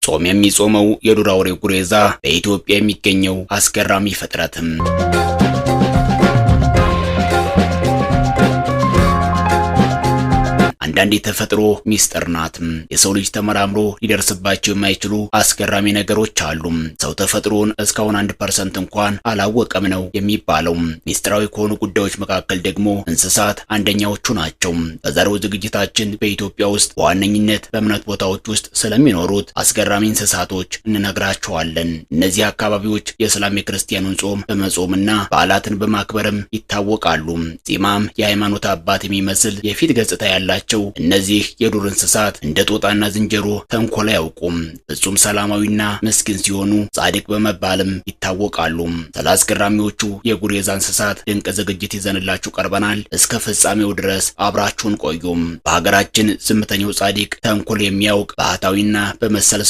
ጾም የሚጾመው የዱር አውሬ ጉሬዛ በኢትዮጵያ የሚገኘው አስገራሚ ፍጥረትም አንዳንድ የተፈጥሮ ሚስጥር ናት። የሰው ልጅ ተመራምሮ ሊደርስባቸው የማይችሉ አስገራሚ ነገሮች አሉ። ሰው ተፈጥሮን እስካሁን 1% እንኳን አላወቀም ነው የሚባለው። ሚስጥራዊ ከሆኑ ጉዳዮች መካከል ደግሞ እንስሳት አንደኛዎቹ ናቸው። በዛሬው ዝግጅታችን በኢትዮጵያ ውስጥ በዋነኝነት በእምነት ቦታዎች ውስጥ ስለሚኖሩት አስገራሚ እንስሳቶች እንነግራቸዋለን። እነዚህ አካባቢዎች የእስላም የክርስቲያኑን ጾም በመጾምና በዓላትን በማክበርም ይታወቃሉ። ጺማም የሃይማኖት አባት የሚመስል የፊት ገጽታ ያላቸው እነዚህ የዱር እንስሳት እንደ ጦጣና ዝንጀሮ ተንኮል አያውቁም። ፍጹም ሰላማዊና ምስኪን ሲሆኑ ጻድቅ በመባልም ይታወቃሉ። ስለ አስገራሚዎቹ የጉሬዛ እንስሳት ድንቅ ዝግጅት ይዘንላችሁ ቀርበናል። እስከ ፍጻሜው ድረስ አብራችሁን ቆዩም። በሀገራችን ዝምተኛው ጻድቅ ተንኮል የሚያውቅ ባህታዊና በመሰል